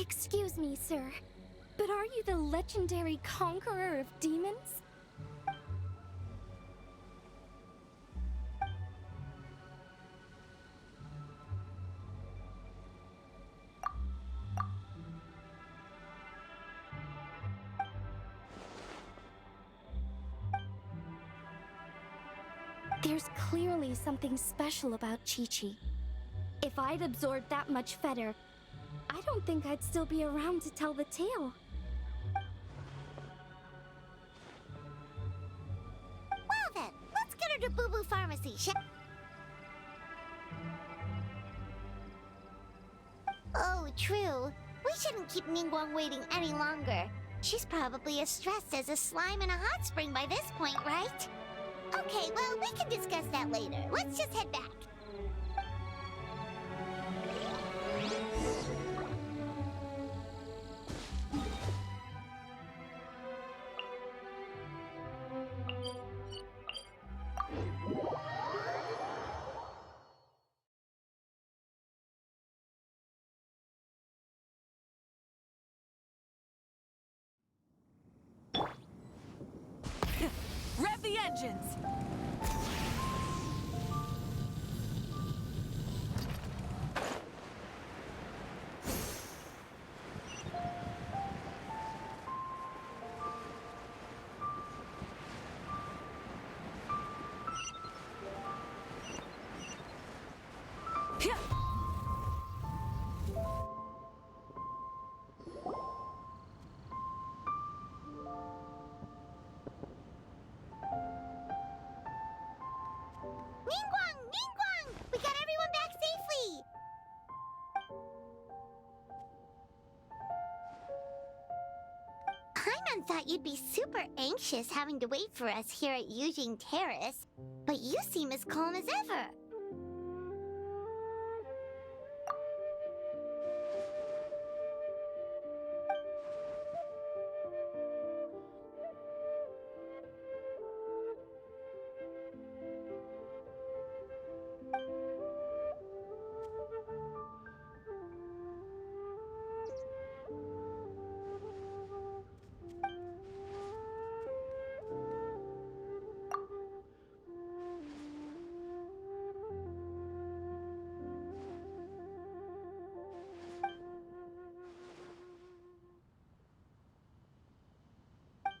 Excuse me, sir, but are you the legendary conqueror of demons? There's clearly something special about Chi-Chi. If I'd absorbed that much fetter, I don't think I'd still be around to tell the tale. Well then, let's get her to Boo Boo Pharmacy, Oh, true. We shouldn't keep Ningguang waiting any longer. She's probably as stressed as a slime in a hot spring by this point, right? Okay, well, we can discuss that later. Let's just head back. Rev the engines! Ningguang! Ningguang! We got everyone back safely! Paimon thought you'd be super anxious having to wait for us here at Yujing Terrace, but you seem as calm as ever.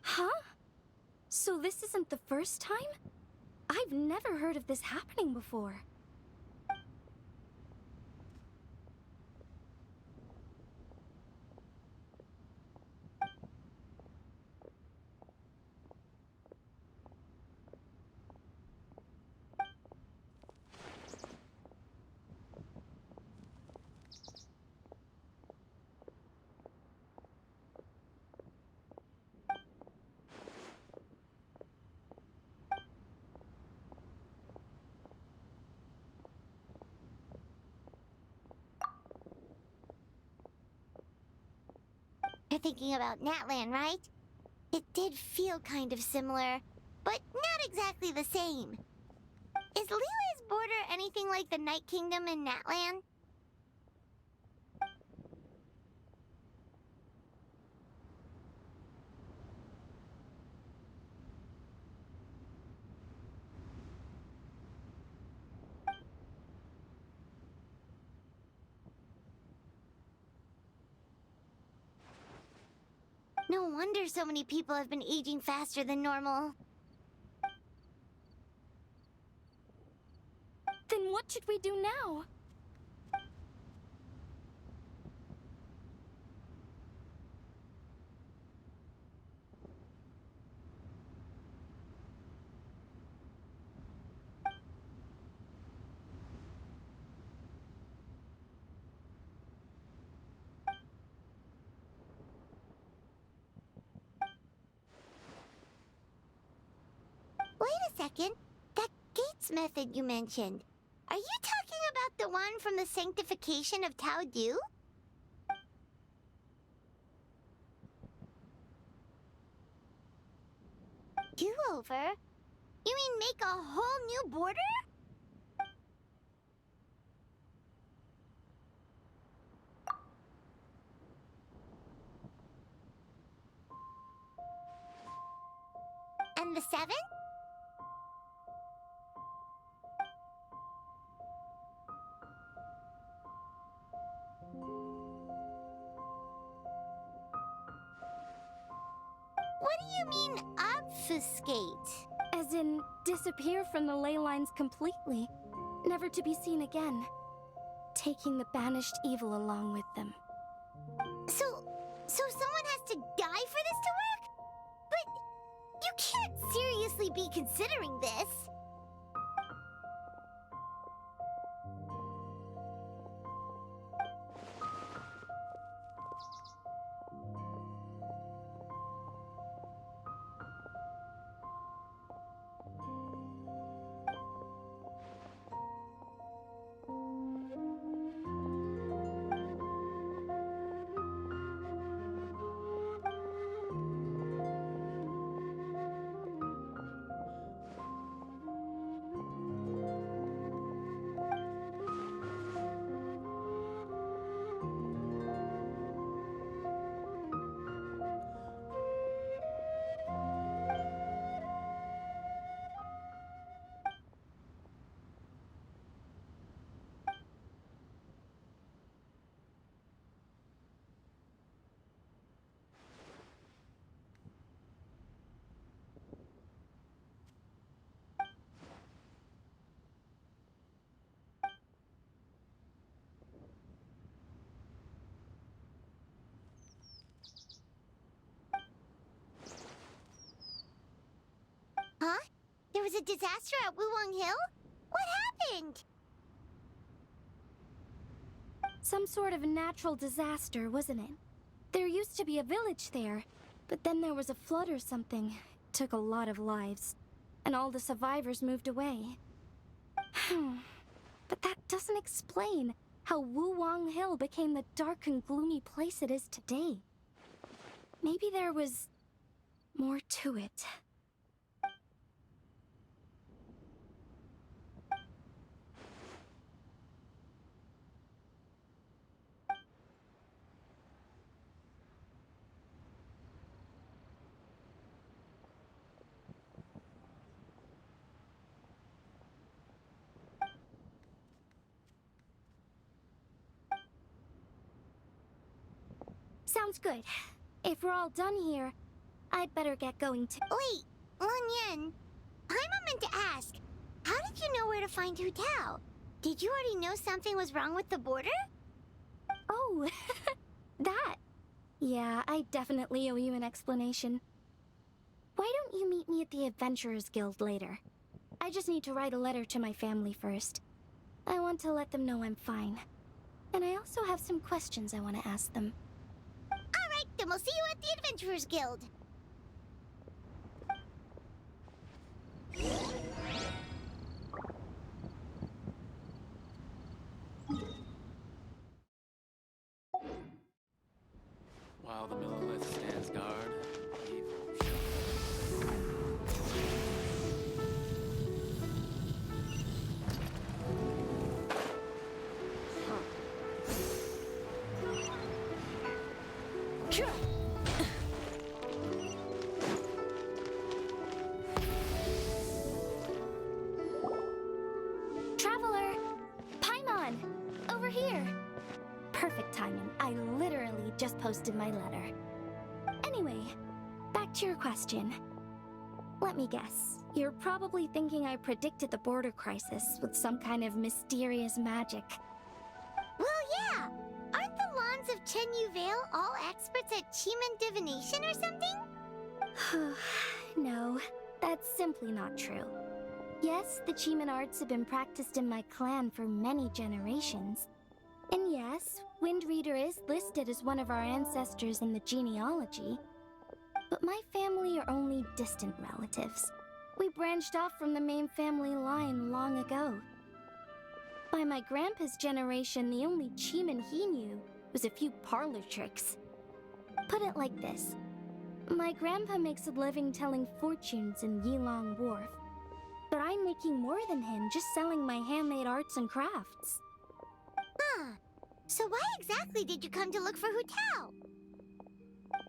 Huh? So this isn't the first time? I've never heard of this happening before. You're thinking about Natlan, right? It did feel kind of similar, but not exactly the same. Is Lily's border anything like the Night Kingdom in Natlan? No wonder so many people have been aging faster than normal. Then what should we do now? Wait a second. That Gates method you mentioned. Are you talking about the one from the sanctification of Tao Du? Do-over? You mean make a whole new border? And the 7? What do you mean, obfuscate? As in, disappear from the ley lines completely, never to be seen again, taking the banished evil along with them. So someone has to die for this to work? But you can't seriously be considering this. Huh? There was a disaster at Wuwang Hill? What happened? Some sort of natural disaster, wasn't it? There used to be a village there, but then there was a flood or something. It took a lot of lives, and all the survivors moved away. But that doesn't explain how Wuwang Hill became the dark and gloomy place it is today. Maybe there was more to it. Sounds good. If we're all done here, I'd better get going too. Wait, Lanyan. Paimon meant to ask, how did you know where to find Hu Tao? Did you already know something was wrong with the border? Oh, that. Yeah, I definitely owe you an explanation. Why don't you meet me at the Adventurers Guild later? I just need to write a letter to my family first. I want to let them know I'm fine. And I also have some questions I want to ask them. Alright, then we'll see you at the Adventurers Guild. While the Millelith stands guard, evil. Traveler! Paimon! Over here! Perfect timing. I literally just posted my letter. Anyway, back to your question. Let me guess. You're probably thinking I predicted the border crisis with some kind of mysterious magic. Well, yeah. Aren't the Lons of Chen Yu Vale all experts at Qi divination or something? No, that's simply not true. Yes, the Qi arts have been practiced in my clan for many generations. And yes, Wind Reader is listed as one of our ancestors in the genealogy. But my family are only distant relatives. We branched off from the main family line long ago. By my grandpa's generation, the only Qi he knew was a few parlor tricks. Put it like this. My grandpa makes a living telling fortunes in Yilong Wharf. But I'm making more than him just selling my handmade arts and crafts. Huh. So why exactly did you come to look for Hu Tao?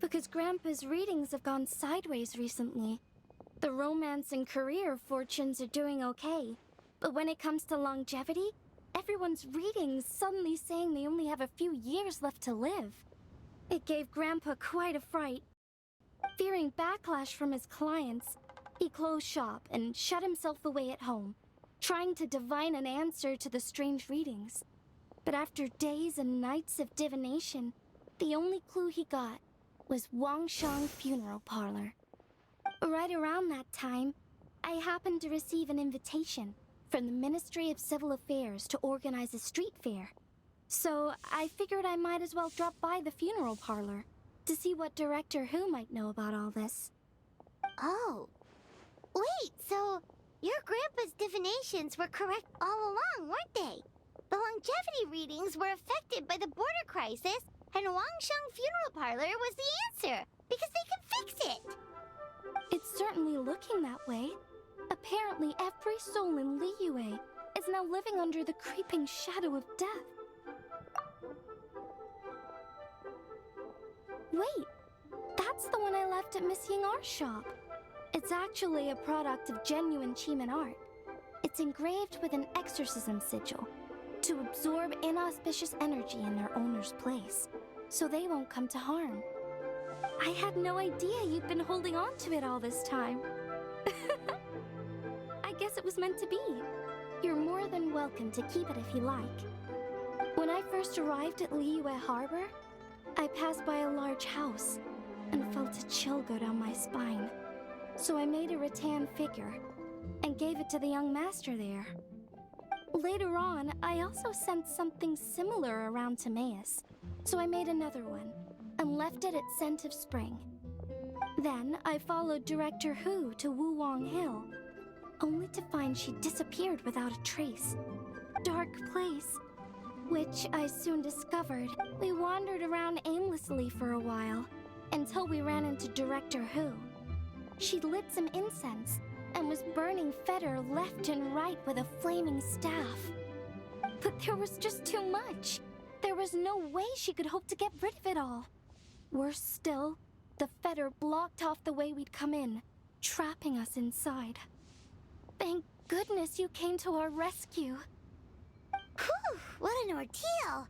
Because Grandpa's readings have gone sideways recently. The romance and career fortunes are doing okay, but when it comes to longevity, everyone's reading suddenly saying they only have a few years left to live. It gave Grandpa quite a fright. Fearing backlash from his clients, he closed shop and shut himself away at home, trying to divine an answer to the strange readings. But after days and nights of divination, the only clue he got was Wangshang Funeral Parlor. Right around that time, I happened to receive an invitation from the Ministry of Civil Affairs to organize a street fair. So I figured I might as well drop by the funeral parlor to see what Director Who might know about all this. Oh. Wait, so your grandpa's divinations were correct all along, weren't they? The longevity readings were affected by the border crisis, and Wangsheng Funeral Parlor was the answer, because they can fix it. It's certainly looking that way. Apparently, every soul in Liyue is now living under the creeping shadow of death. Wait, that's the one I left at Miss Yingar's shop. It's actually a product of genuine Chiman art. It's engraved with an exorcism sigil to absorb inauspicious energy in their owner's place, so they won't come to harm. I had no idea you'd been holding on to it all this time. I guess it was meant to be. You're more than welcome to keep it if you like. When I first arrived at Liyue Harbor, I passed by a large house and felt a chill go down my spine. So I made a rattan figure and gave it to the young master there. Later on, I also sent something similar around to Maus, so I made another one and left it at Scent of Spring. Then I followed Director Who to Wuwang Hill, only to find she disappeared without a trace. Dark place, which I soon discovered. We wandered around aimlessly for a while, until we ran into Director Who. She'd lit some incense, and was burning Fetter left and right with a flaming staff. But there was just too much. There was no way she could hope to get rid of it all. Worse still, the Fetter blocked off the way we'd come in, trapping us inside. Thank goodness you came to our rescue. Whew, what an ordeal.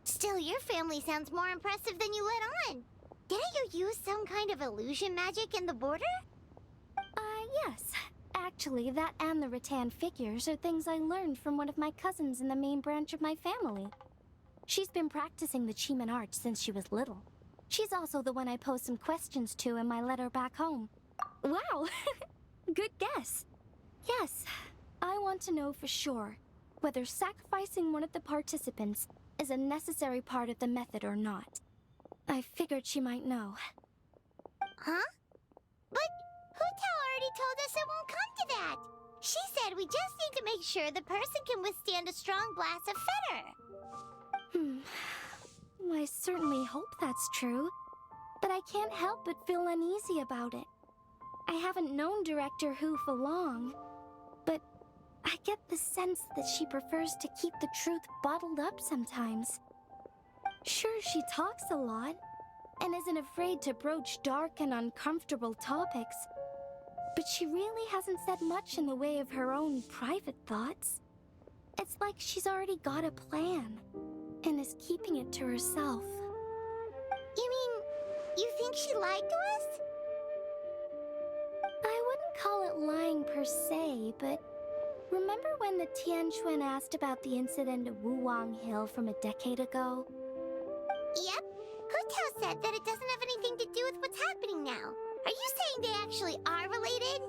Still, your family sounds more impressive than you let on. Didn't you use some kind of illusion magic in the border? Yes. Actually, that and the rattan figures are things I learned from one of my cousins in the main branch of my family. She's been practicing the Chiman art since she was little. She's also the one I posed some questions to in my letter back home. Wow! Good guess. Yes, I want to know for sure whether sacrificing one of the participants is a necessary part of the method or not. I figured she might know. Huh? But Hutao already told us it won't come to that. She said we just need to make sure the person can withstand a strong blast of fetter. I certainly hope that's true, but I can't help but feel uneasy about it. I haven't known Director Who for long, but I get the sense that she prefers to keep the truth bottled up sometimes. Sure, she talks a lot, and isn't afraid to broach dark and uncomfortable topics, but she really hasn't said much in the way of her own private thoughts. It's like she's already got a plan, and is keeping it to herself. You mean, you think she lied to us? I wouldn't call it lying per se, but remember when the Tianquan asked about the incident at Wuwang Hill from a decade ago? Yep. Hutao said that it doesn't have anything to do with what's happening now. Are you saying they actually are related?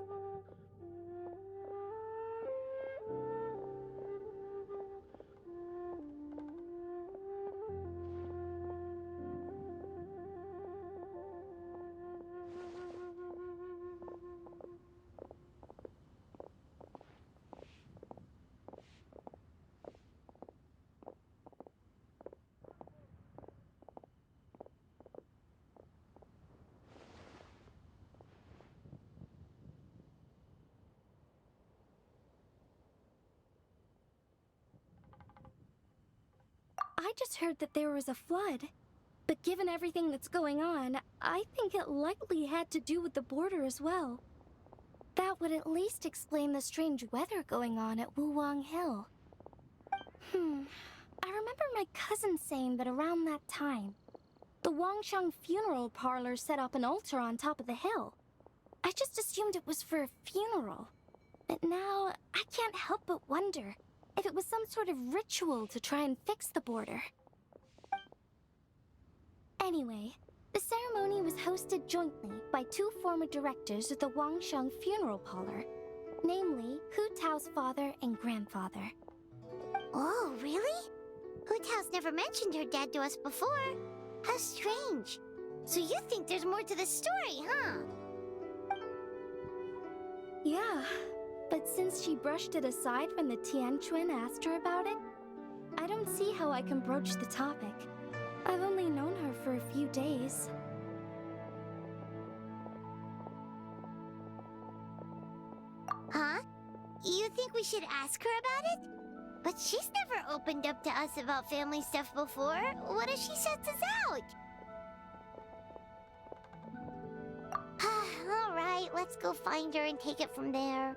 I just heard that there was a flood. But given everything that's going on, I think it likely had to do with the border as well. That would at least explain the strange weather going on at Wuwang Hill. I remember my cousin saying that around that time, the Wangsheng funeral parlor set up an altar on top of the hill. I just assumed it was for a funeral. But now, I can't help but wonder if it was some sort of ritual to try and fix the border. Anyway, the ceremony was hosted jointly by two former directors of the Wangsheng funeral parlor, namely Hu Tao's father and grandfather. Oh, really? Hu Tao's never mentioned her dad to us before. How strange. So you think there's more to the story, huh? Yeah, but since she brushed it aside when the Tianquan asked her about it, I don't see how I can broach the topic. I've only known her for a few days. Huh? You think we should ask her about it? But she's never opened up to us about family stuff before. What if she shuts us out? All right, let's go find her and take it from there.